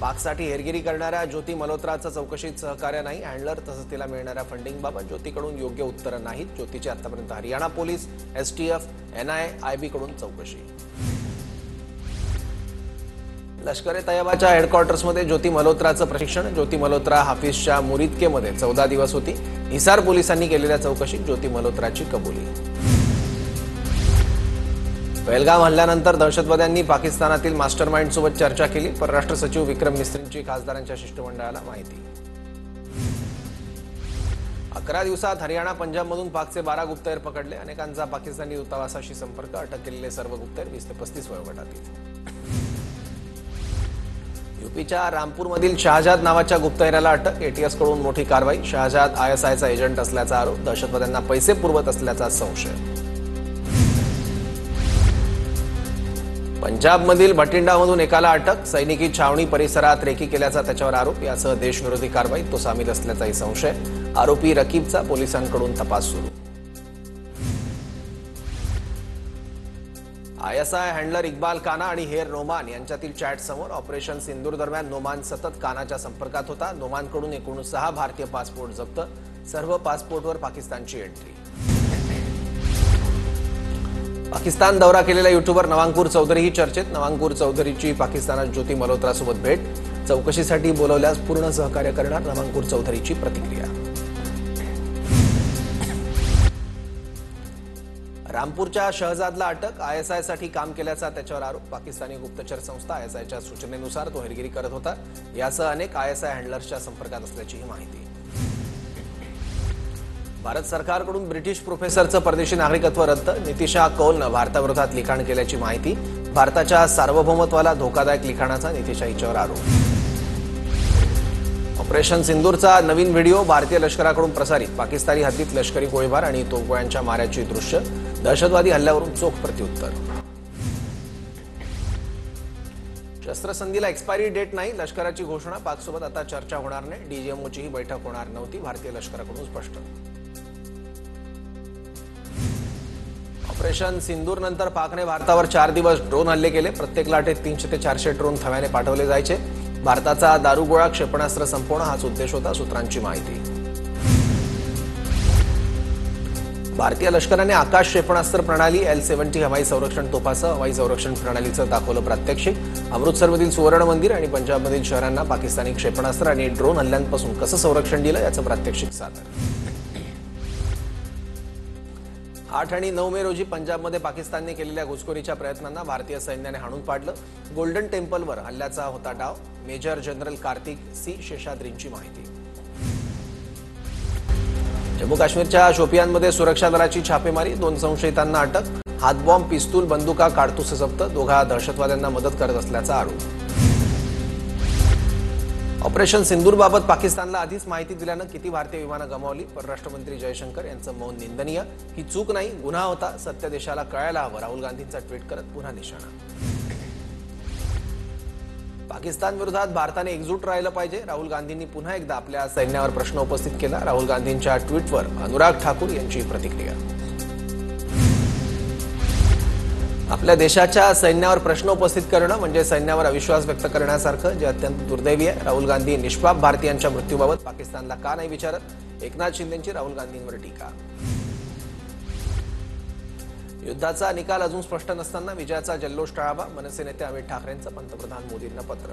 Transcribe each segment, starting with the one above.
पाकसाठी हेरगिरी करणाऱ्या ज्योती मल्होत्राचं चौकशीत सहकार्य नाही. हँडलर तसंच तिला मिळणाऱ्या फंडिंगबाबत ज्योतीकडून योग्य उत्तरं नाहीत. ज्योतीची आतापर्यंत हरियाणा पोलीस, एसटीएफ, एनआयए, आयबीकडून चौकशी. लष्कर-ए-तैयबाच्या हेडक्वार्टर्समध्ये ज्योती मल्होत्राचं प्रशिक्षण. ज्योती मल्होत्रा हाफिजच्या मुरिदकेमध्ये 14 दिवस होती. हिसार पोलिसांनी केलेल्या चौकशीत ज्योती मल्होत्राची कबुली. पहलगाम हल्ल्यानंतर दहशतवाद्यांनी पाकिस्तानातील मास्टरमाइंडसोबत चर्चा केली. परराष्ट्र सचिव विक्रम मिस्रींची खासदारांच्या शिष्टमंडळाला माहिती. 11 दिवसात हरियाणा, पंजाबमधून पाकचे 12 गुप्तहेर पकडले. अनेकांचा पाकिस्तानी दूतावासाशी संपर्क. अटक केलेले सर्व गुप्तहेर 20 ते 35 वयोगटातील. यूपीच्या रामपूरमधील शहाजाद नावाच्या गुप्तहेराला अटक. एटीएसकडून मोठी कारवाई. शहाजाद आयएसआयचा एजंट असल्याचा आरोप. दहशतवाद्यांना पैसे पुरवत असल्याचा संशय. पंजाबमधील भटिंडामधून एकाला अटक. सैनिकी छावणी परिसरात रेकी केल्याचा त्याच्यावर आरोप. यासह देशविरोधी कारवाईत तो सामील असल्याचाही संशय. आरोपी रकीबचा पोलिसांकडून तपास सुरू. आयएसआय हँडलर इक्बाल काना आणि हेर नोमान यांच्यातील चॅट समोर. ऑपरेशन सिंदूर दरम्यान नोमान सतत कानाच्या संपर्कात होता. नोमानकडून एकूण 6 भारतीय पासपोर्ट जप्त. सर्व पासपोर्टवर पाकिस्तानची एंट्री. पाकिस्तान दौरा केलेला युट्यूबर नवांकुर चौधरी ही चर्चेत. नवांकुर चौधरीची पाकिस्तानात ज्योती मल्होत्रासोबत भेट. चौकशीसाठी बोलवल्यास पूर्ण सहकार्य करणार. नवांकुर चौधरीची प्रतिक्रिया. रामपूरच्या शहजादला अटक. आयएसआयसाठी काम केल्याचा त्याच्यावर आरोप. पाकिस्तानी गुप्तचर संस्था आयएसआयच्या सूचनेनुसार तो हेरगिरी करत होता. यासह अनेक आयएसआय हँडलर्सच्या संपर्कात असल्याचीही माहिती. भारत सरकारकडून ब्रिटिश प्रोफेसरचं परदेशी नागरिकत्व रद्द. नितिशा कौलनं भारताविरोधात लिखाण केल्याची माहिती. भारताच्या सार्वभौमत्वाला धोकादायक लिखाणाचा नितिशा हिच्यावर आरोप. ऑपरेशन सिंदूरचा नवीन व्हिडिओ भारतीय लष्कराकडून प्रसारित. पाकिस्तानी हद्दीत लष्करी गोळीबार आणि तोफगोळ्यांच्या माऱ्याची दृश्य. दहशतवादी हल्ल्यावरून चोख प्रत्युत्तर. शस्त्रसंधीला एक्सपायरी डेट नाही. लष्कराची घोषणा. पाकसोबत आता चर्चा होणार नाही. डीजीएमओचीही बैठक होणार नव्हती. भारतीय लष्कराकडून स्पष्ट. ऑपरेशन सिंदूर नंतर पाकने भारतावर 4 दिवस ड्रोन हल्ले केले. प्रत्येक लाटेत 300 ते 400 ड्रोन थव्याने पाठवले जायचे. भारताचा दारुगोळा क्षेपणास्त्र संपवणं हाच उद्देश होता. सूत्रांची माहिती. भारतीय लष्कराने आकाश क्षेपणास्त्र प्रणाली L-70 हवाई संरक्षण तोफासह हवाई संरक्षण प्रणालीचं दाखवलं प्रात्यक्षिक. अमृतसरमधील सुवर्ण मंदिर आणि पंजाबमधील शहरांना पाकिस्तानी क्षेपणास्त्र आणि ड्रोन हल्ल्यांपासून कसं संरक्षण दिलं याचं प्रात्यक्षिक सादर. 8 आणि 9 मे रोजी पंजाबमध्ये पाकिस्तानने केलेल्या घुसखोरीच्या प्रयत्नांना भारतीय सैन्याने हाणून पाडलं. गोल्डन टेम्पलवर हल्ल्याचा होता डाव. मेजर जनरल कार्तिक सी शेषाद्रींची माहिती. जम्मू काश्मीरच्या शोपियानमध्ये सुरक्षा दलाची छापेमारी. 2 संशयितांना अटक. हातबॉम्ब, पिस्तूल, बंदुका, काडतुसं जप्त. दोघा दहशतवाद्यांना मदत करत असल्याचा आरोप. ऑपरेशन सिंदूरबाबत पाकिस्तानला आधीच माहिती दिल्यानं किती भारतीय विमानं गमावली. परराष्ट्र मंत्री जयशंकर यांचं मौन निंदनीय. ही चूक नाही, गुन्हा होता. सत्य देशाला कळायला हवं. राहुल गांधींचा ट्विट करत पुन्हा निशाणा. पाकिस्तान विरोधात भारताने एकजूट राहिलं पाहिजे. राहुल गांधींनी पुन्हा एकदा आपल्या सैन्यावर प्रश्न उपस्थित केला. राहुल गांधींच्या ट्विटवर अनुराग ठाकूर यांची प्रतिक्रिया. आपल्या देशाच्या सैन्यावर प्रश्न उपस्थित करणं म्हणजे सैन्यावर अविश्वास व्यक्त करण्यासारखं, जे अत्यंत दुर्दैवी आहे. राहुल गांधी निष्पाप भारतीयांच्या मृत्यूबाबत पाकिस्तानला का नाही विचारत. एकनाथ शिंदेंची राहुल गांधींवर टीका. युद्धाचा निकाल अजून स्पष्ट नसताना विजयाचा जल्लोष टाळावा. मनसे नेते अमित ठाकरेंचं पंतप्रधान मोदींना पत्र.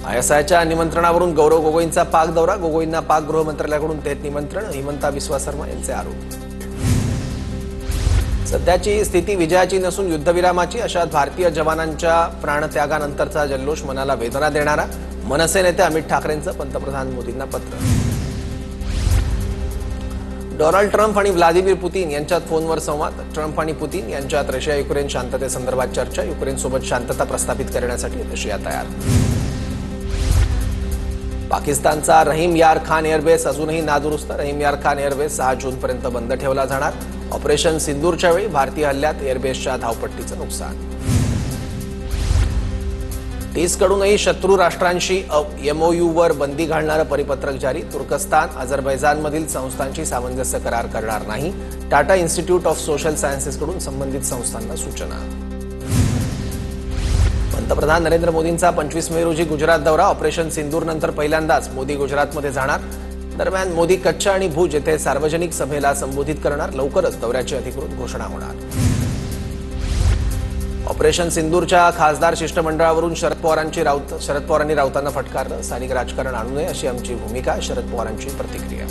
आयएसआयच्या निमंत्रणावरून गौरव गोगोईंचा पाक दौरा. गोगोईंना पाक गृह मंत्रालयाकडून थेट निमंत्रण. हिमंता बिस्वा शर्मा यांचे आरोप. सध्याची स्थिती विजयाची नसून युद्धविरामाची. अशात भारतीय जवानांच्या प्राणत्यागानंतरचा जल्लोष मनाला वेदना देणारा. मनसे नेते अमित ठाकरेंचं पंतप्रधान मोदींना पत्र. डोनाल्ड ट्रम्प आणि व्लादिमीर पुतीन यांच्यात फोनवर संवाद. ट्रम्प आणि पुतीन यांच्यात रशिया युक्रेन शांततेसंदर्भात चर्चा. युक्रेनसोबत शांतता प्रस्थापित करण्यासाठी रशिया तयार. पाकिस्तानचा रहीम यार खान एअरबेस अजूनही नादुरुस्त. रहीम यार खान एअरबेस 6 जूनपर्यंत बंद ठेवला जाणार. ऑपरेशन सिंदूरच्या वेळी भारतीय हल्ल्यात एअरबेसच्या धावपट्टीचं नुकसान. टीसकडूनही शत्रू राष्ट्रांशी एमओयूवर बंदी घालणारं परिपत्रक जारी. तुर्कस्तान, अझरबैजानमधील संस्थांशी सामंजस्य करार करणार नाही. टाटा इन्स्टिट्यूट ऑफ सोशल सायन्सेसकडून संबंधित संस्थांना सूचना. पंतप्रधान नरेंद्र मोदींचा 25 मे रोजी गुजरात दौरा. ऑपरेशन सिंदूर नंतर पहिल्यांदाच मोदी गुजरातमध्ये जाणार. दरम्यान मोदी कच्छ आणि भुज येथे सार्वजनिक सभेला संबोधित करणार. लवकरच दौऱ्याची अधिकृत घोषणा होणार. ऑपरेशन सिंदूरच्या खासदार शिष्टमंडळावरून शरद पवारांनी राऊतांना फटकारलं. स्थानिक राजकारण आणू नये अशी आमची भूमिका. शरद पवारांची प्रतिक्रिया.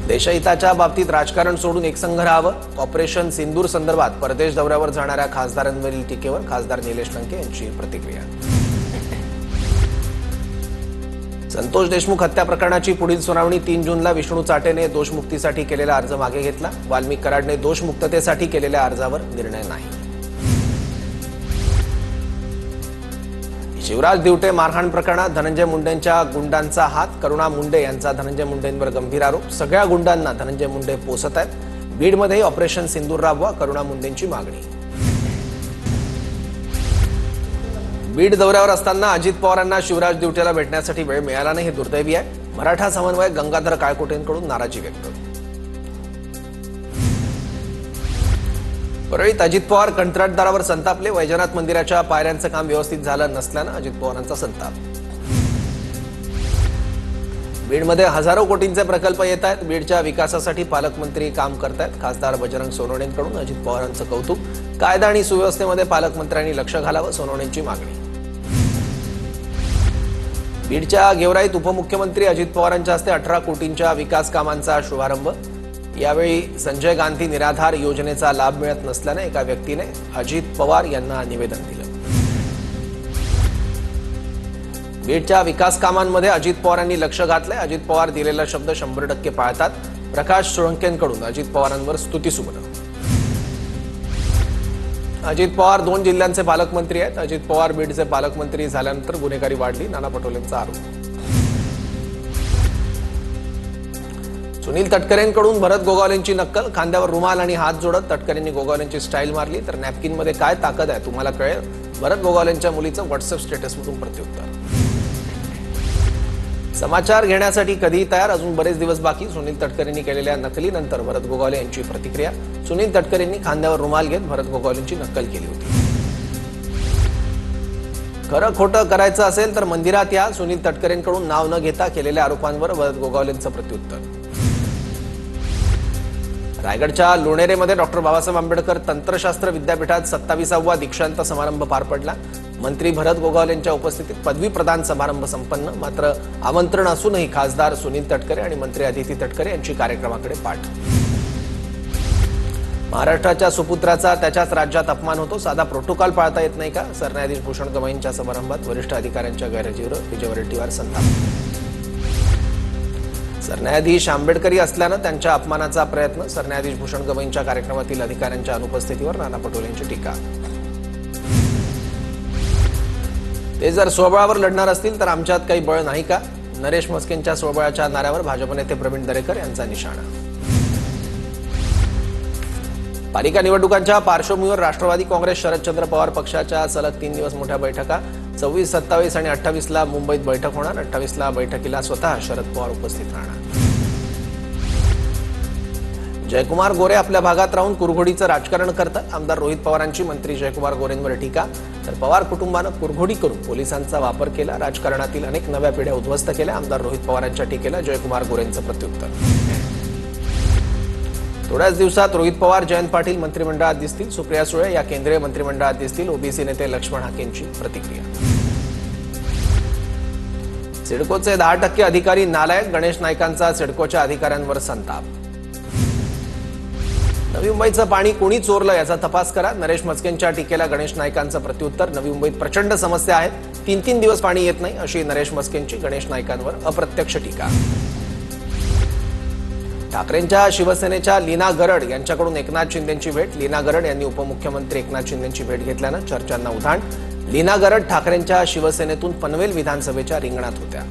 देशहिताच्या बाबतीत राजकारण सोडून एकसंघ राहावं. ऑपरेशन सिंदूर संदर्भात परदेश दौऱ्यावर जाणाऱ्या खासदारांवरील टीकेवर खासदार निलेश लंके यांची प्रतिक्रिया. संतोष देशमुख हत्या प्रकरणाची पुढील सुनावणी 3 जूनला. विष्णू चाटेने दोषमुक्तीसाठी केलेला अर्ज मागे घेतला. वाल्मिक कराडने दोषमुक्ततेसाठी केलेल्या अर्जावर निर्णय नाही. शिवराज दिवटे मारहाण प्रकरणात धनंजय मुंडेंच्या गुंडांचा हात. करुणा मुंडे यांचा धनंजय मुंडेंवर गंभीर आरोप. सगळ्या गुंडांना धनंजय मुंडे पोसत आहेत. बीडमध्येही ऑपरेशन सिंदूर राबवा, करुणा मुंडेंची मागणी. बीड दौऱ्यावर असताना अजित पवारांना शिवराज दिवटेला भेटण्यासाठी वेळ मिळाला नाही, हे दुर्दैवी आहे. मराठा समन्वयक गंगाधर काळकोटेंकडून नाराजी व्यक्त. परळीत अजित पवार कंत्राटदारावर संतापले. वैजनाथ मंदिराच्या पायऱ्यांचं काम व्यवस्थित झालं नसल्यानं अजित पवारांचा संताप. बीडमध्ये हजारो कोटींचे प्रकल्प येत आहेत. बीडच्या विकासासाठी पालकमंत्री काम करतायत. खासदार बजरंग सोनवणेंकडून अजित पवारांचं कौतुक. कायदा आणि सुव्यवस्थेमध्ये पालकमंत्र्यांनी लक्ष घालावं, सोनवणेंची मागणी. बीडच्या गेवराईत उपमुख्यमंत्री अजित पवारांच्या हस्ते 18 कोटींच्या विकास कामांचा शुभारंभ. यावेळी संजय गांधी निराधार योजनेचा लाभ मिळत नसल्याने एका व्यक्तीने अजित पवार यांना निवेदन दिलं. बीडच्या विकास कामांमध्ये अजित पवारांनी लक्ष घातलंय. अजित पवार दिलेला शब्द 100% पाळतात. प्रकाश सोळंकेंकडून अजित पवारांवर स्तुतीसुमनं. अजित पवार 2 जिल्ह्यांचे पालकमंत्री आहेत. अजित पवार बीडचे पालकमंत्री झाल्यानंतर गुन्हेगारी वाढली, नाना पटोलेंचा आरोप. सुनील तटकरेंकडून भरत गोगावलेंची नक्कल. खांद्यावर रुमाल आणि हात जोडत तटकरेंनी गोगावलेंची स्टाईल मारली. तर नॅपकिनमध्ये काय ताकद आहे तुम्हाला कळेल. भरत गोगावलेंच्या मुलीचं व्हॉट्सअप स्टेटसमधून प्रत्युत्तर. समाचार घेण्यासाठी कधीही तयार. अजून बरेच दिवस बाकी. सुनील तटकरेंनी केलेल्या नकलीनंतर भरत गोगावले यांची प्रतिक्रिया. सुनील तटकरेंनी खांद्यावर रुमाल घेत भरत गोगावलेंची नक्कल केली होती. खरं खोटं करायचं असेल तर मंदिरात या. सुनील तटकरेंकडून नाव न घेता केलेल्या आरोपांवर भरत गोगावलेंचं प्रत्युत्तर. रायगडच्या लोणेरेमध्ये डॉक्टर बाबासाहेब आंबेडकर तंत्रशास्त्र विद्यापीठात 27वा दीक्षांत समारंभ पार पडला. मंत्री भरत गोगावलेंच्या उपस्थितीत पदवी प्रदान समारंभ संपन्न. मात्र आमंत्रण असूनही खासदार सुनील तटकरे आणि मंत्री अदिती तटकरे यांची कार्यक्रमाकडे पाठ. महाराष्ट्राच्या सुपुत्राचा त्याच्याच राज्यात अपमान होतो. साधा प्रोटोकॉल पाळता येत नाही का. सरन्यायाधीश भूषण गवईंच्या समारंभात वरिष्ठ अधिकाऱ्यांच्या गैरहजेरीवर विजय वडेट्टीवार संताप. सरन्यायाधीश आंबेडकरी असल्यानं त्यांच्या अपमानाचा प्रयत्न. सरन्यायाधीश भूषण गवईंच्या कार्यक्रमातील अधिकाऱ्यांच्या अनुपस्थितीवर नाना पटोलेंची टीका. ते जर स्वबळावर लढणार असतील तर आमच्यात काही बळ नाही का. नरेश म्हस्केंच्या स्वबळाच्या नाऱ्यावर भाजप नेते प्रवीण दरेकर यांचा निशाणा. पालिका निवडणुकांच्या पार्श्वभूमीवर राष्ट्रवादी काँग्रेस शरदचंद्र पवार पक्षाच्या सलग 3 दिवस मोठ्या बैठका. 26, 27 आणि 28ला मुंबईत बैठक होणार. 28ला बैठकीला स्वतः शरद पवार उपस्थित राहणार. जयकुमार गोरे आपल्या भागात राहून कुरघोडीचं राजकारण करतात. आमदार रोहित पवारांची मंत्री जयकुमार गोरेंवर टीका. तर पवार कुटुंबानं कुरघोडी करून पोलिसांचा वापर केला. राजकारणातील अनेक नव्या पिढ्या उद्ध्वस्त केल्या. आमदार रोहित पवारांच्या टीकेला जयकुमार गोरेंचं प्रत्युत्तर. थोड्याच दिवसात रोहित पवार, जयंत पाटील मंत्रिमंडळात दिसतील. सुप्रिया सुळे या केंद्रीय मंत्रिमंडळात दिसतील. ओबीसी नेते लक्ष्मण हाकेंची प्रतिक्रिया. सिडकोचे 10% अधिकारी नालायक. गणेश नाईकांचा सिडकोच्या अधिकाऱ्यांवर संताप. नवी मुंबईचं पाणी कोणी चोरलं याचा तपास करा. नरेश म्हस्केंच्या टीकेला गणेश नाईकांचं प्रत्युत्तर. नवी मुंबईत प्रचंड समस्या आहेत. 3-3 दिवस पाणी येत नाही अशी नरेश म्हस्केंची गणेश नाईकांवर अप्रत्यक्ष टीका. ठाकरेंच्या शिवसेनेच्या लीना गरड यांच्याकडून एकनाथ शिंदेंची भेट. लीना गरड यांनी उपमुख्यमंत्री एकनाथ शिंदेंची भेट घेतल्यानं चर्चांना उधाण. लीना गरड ठाकरेंच्या शिवसेनेतून पनवेल विधानसभेच्या रिंगणात होत्या.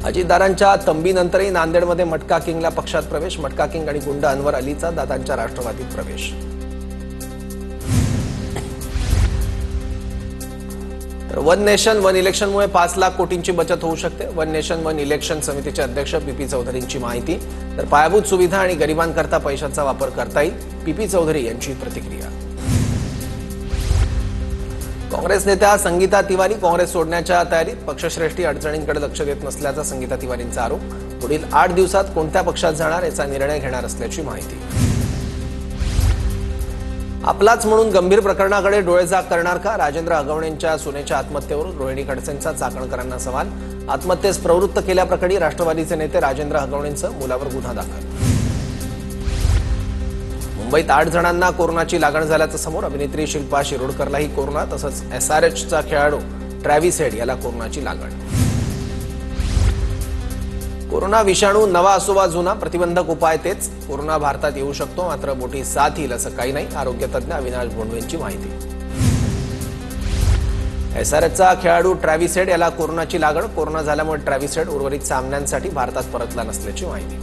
अजितदारांच्या तंबीनंतरही नांदेडमध्ये मटका किंगला पक्षात प्रवेश. मटका किंग आणि गुंड अनवर अलीचा दादांच्या राष्ट्रवादीत प्रवेश. तर वन नेशन वन इलेक्शनमुळे 5 लाख कोटींची बचत होऊ शकते. वन नेशन वन इलेक्शन समितीचे अध्यक्ष पीपी चौधरींची माहिती. तर पायाभूत सुविधा आणि गरिबांकरता पैशांचा वापर करता येईल. पीपी चौधरी यांची प्रतिक्रिया. काँग्रेस नेत्या संगीता तिवारी काँग्रेस सोडण्याच्या तयारीत, पक्षश्रेष्ठी अडचणींकडे लक्ष देत नसल्याचा संगीता तिवारींचा आरोप. पुढील 8 दिवसात कोणत्या पक्षात जाणार याचा निर्णय घेणार असल्याची माहिती. आपलाच म्हणून गंभीर प्रकरणाकडे डोळेझाक करणार का? राजेंद्र हगवणेंच्या सुनेच्या आत्महत्येवरून रोहिणी खडसेंचा चाकणकरांना सवाल. आत्महत्येस प्रवृत्त केल्याप्रकरणी राष्ट्रवादीचे नेते राजेंद्र हगवणेंसह मुलावर गुन्हा दाखल. मुंबईत 8 जणांना कोरोनाची लागण झाल्याचं समोर. अभिनेत्री शिल्पा शिरोडकरलाही कोरोना, तसंच SRHचा खेळाडू ट्रॅव्हिस हेड याला कोरोनाची लागण. कोरोना विषाणू नवा असो वा जुना, प्रतिबंधक उपाय तेच. कोरोना भारतात येऊ शकतो, मात्र मोठी साथ येईल असं काही नाही. आरोग्य तज्ज्ञ अविनाश भोंडवेंची माहिती. SRHचा खेळाडू ट्रॅव्हिस हेड याला कोरोनाची लागण. कोरोना झाल्यामुळे ट्रॅव्हिस हेड उर्वरित सामन्यांसाठी भारतात परतला नसल्याची माहिती.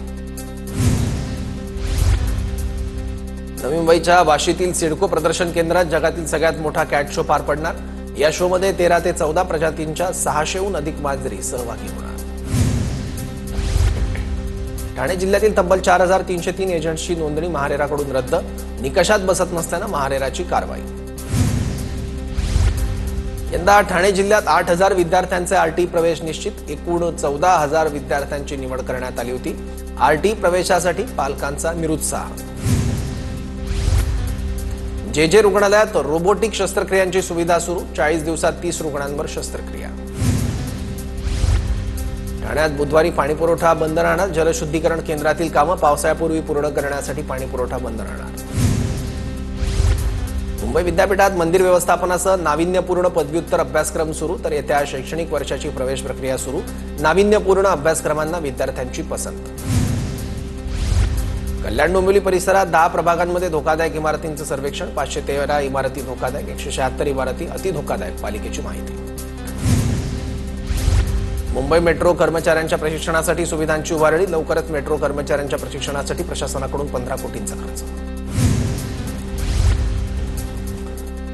नवी मुंबईच्या वाशीतील सिडको प्रदर्शन केंद्रात जगातील सगळ्यात मोठा कॅट शो पार पडणार. या शोमध्ये 13 ते 14 प्रजातींच्या 600हून अधिक मांजरी सहभागी होणार. ठाणे जिल्ह्यातील तब्बल 4303 एजंट्सची नोंदणी महारेराकडून रद्द. निकषात बसत नसल्यानं महारेराची कारवाई. यंदा ठाणे जिल्ह्यात 8000 विद्यार्थ्यांचे आरटी प्रवेश निश्चित. एकूण 14000 विद्यार्थ्यांची निवड करण्यात आली होती. आरटी प्रवेशासाठी पालकांचा निरुत्साह. जे रुग्णालयात रोबोटिक शस्त्रक्रियांची सुविधा सुरू. 40 दिवसात 30 रुग्णांवर शस्त्रक्रिया. ठाण्यात बुधवारी पाणीपुरवठा बंद राहणार. जलशुद्धीकरण केंद्रातील कामं पावसाळ्यापूर्वी पूर्ण करण्यासाठी पाणीपुरवठा बंद राहणार. मुंबई विद्यापीठात मंदिर व्यवस्थापनासह नाविन्यपूर्ण पदव्युत्तर अभ्यासक्रम सुरू. तर येत्या शैक्षणिक वर्षाची प्रवेश प्रक्रिया सुरू. नाविन्यपूर्ण अभ्यासक्रमांना विद्यार्थ्यांची पसंत. कल्याण डोंबिवली परिसरात 10 प्रभागांमध्ये धोकादायक इमारतींचं सर्वेक्षण. 513 इमारती धोकादायक, 176 इमारती अतिधोकादायक, पालिकेची माहिती. मुंबई मेट्रो कर्मचाऱ्यांच्या प्रशिक्षणासाठी सुविधांची उभारणी. लवकरच मेट्रो कर्मचाऱ्यांच्या प्रशिक्षणासाठी प्रशासनाकडून 15 कोटींचा खर्च.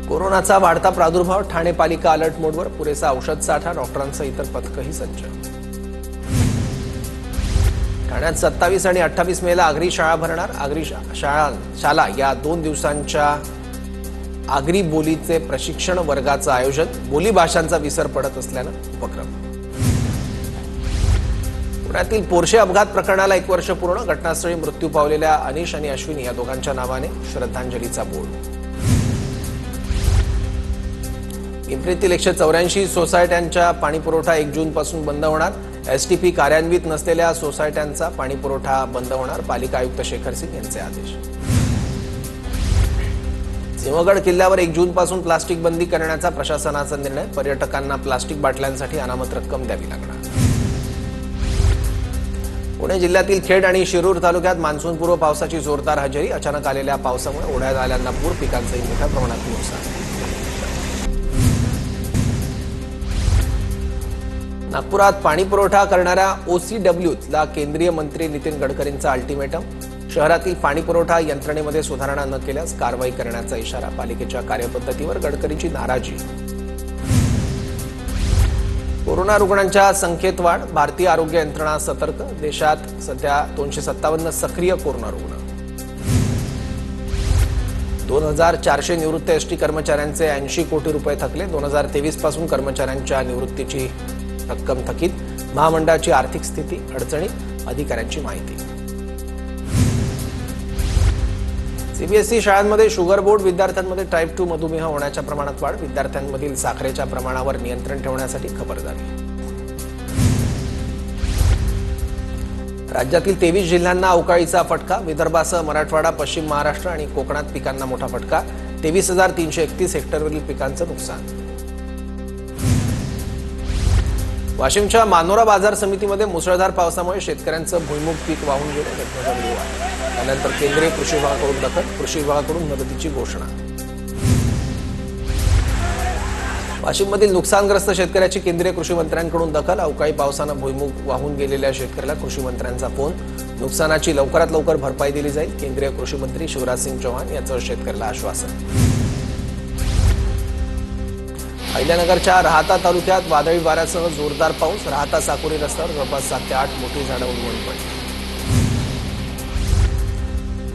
कोरोनाचा वाढता प्रादुर्भाव. ठाणे पालिका अलर्ट मोडवर. पुरेसा औषध साठा, डॉक्टरांसह इतर पथकही सज्ज. ठाण्यात 27 आणि 28 मेला आगरी शाळा भरणार. आगरी शाला या 2 दिवसांच्या आगरी बोलीचे प्रशिक्षण वर्गाचं आयोजन. बोली भाषांचा विसर पडत असल्यानं उपक्रम. पुण्यातील पोर्शे अपघात प्रकरणाला 1 वर्ष पूर्ण. घटनास्थळी मृत्यू पावलेल्या अनिश आणि अश्विनी या दोघांच्या नावाने श्रद्धांजलीचा बोर्ड. पिंपरीतील 184 सोसायट्यांच्या पाणीपुरवठा 1 जूनपासून बंद होणार. STP कार्यान्वित नसलेल्या सोसायट्यांचा पाणीपुरवठा बंद होणार. पालिका आयुक्त शेखर सिंग यांचे आदेश. सिंहगड किल्ल्यावर 1 जूनपासून प्लास्टिक बंदी करण्याचा प्रशासनाचा निर्णय. पर्यटकांना प्लास्टिक बाटल्यांसाठी अनामत रक्कम द्यावी लागणार. पुणे जिल्ह्यातील खेड आणि शिरूर तालुक्यात मान्सूनपूर्व पावसाची जोरदार हजेरी. अचानक आलेल्या पावसामुळे ओढ्यात आल्यांना पूर. पिकांचंही मोठ्या प्रमाणात नुकसान. नागपुरात पाणीपुरवठा करणाऱ्या OCWला केंद्रीय मंत्री नितीन गडकरींचा अल्टिमेटम. शहरातील पाणीपुरवठा यंत्रणेमध्ये सुधारणा न केल्यास कारवाई करण्याचा इशारा. पालिकेच्या कार्यपद्धतीवर गडकरींची नाराजी. कोरोना रुग्णांच्या संख्येत वाढ. भारतीय आरोग्य यंत्रणा सतर्क. देशात सध्या 257 सक्रिय कोरोना रुग्ण. 2400 निवृत्त ST कर्मचाऱ्यांचे 80 कोटी रुपये थकले. 2023 पासून कर्मचाऱ्यांच्या निवृत्तीची रक्कम थकीत. महामंडळाची आर्थिक स्थिती अडचणीत. अधिकाऱ्यांची माहिती. CBSE शाळांमध्ये शुगर बोर्ड. विद्यार्थ्यांमध्ये टाईप 2 मधुमेह होण्याच्या प्रमाणात वाढ. विद्यार्थ्यांमधील साखरेच्या प्रमाणावर नियंत्रण ठेवण्यासाठी खबरदारी. राज्यातील 23 जिल्ह्यांना अवकाळीचा फटका. विदर्भासह मराठवाडा, पश्चिम महाराष्ट्र आणि कोकणात पिकांना मोठा फटका. 23,331 हेक्टरवरील पिकांचं नुकसान. वाशिमच्या मानोरा बाजार समितीमध्ये मुसळधार पावसामुळे शेतकऱ्यांचं भुईमूग पीक वाहून गेलं. घटनेचा व्हिडिओ आहे. त्यानंतर केंद्रीय कृषी विभागाकडून दखल. कृषी विभागाकडून मदतीची घोषणा. वाशिममधील नुकसानग्रस्त शेतकऱ्याची केंद्रीय कृषी मंत्र्यांकडून दखल. अवकाळी पावसानं भुईमूग वाहून गेलेल्या शेतकऱ्याला कृषी मंत्र्यांचा फोन. नुकसानाची लवकरात लवकर भरपाई दिली जाईल. केंद्रीय कृषी मंत्री शिवराज सिंग चौहान यांचं शेतकऱ्याला आश्वासन. अहिल्यानगरच्या राहाता तालुक्यात वादळी वाऱ्यासह जोरदार पाऊस. राहाता साकुरी रस्त्यावर जवळपास 7 ते 8 मोठी झाडं उन्मळून पडली.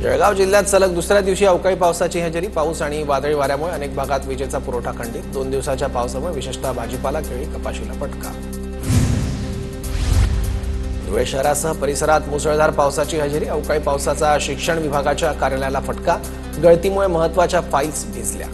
जळगाव जिल्ह्यात सलग दुसऱ्या दिवशी अवकाळी पावसाची हजेरी. पाऊस आणि वादळी वाऱ्यामुळे अनेक भागात विजेचा पुरवठा खंडित. 2 दिवसाच्या पावसामुळे विशेषतः भाजीपाला, केळी, कपाशीला फटका. धुळे शहरासह परिसरात मुसळधार पावसाची हजेरी. अवकाळी पावसाचा शिक्षण विभागाच्या कार्यालयाला फटका. गळतीमुळे महत्त्वाच्या फाईल्स भिजल्या.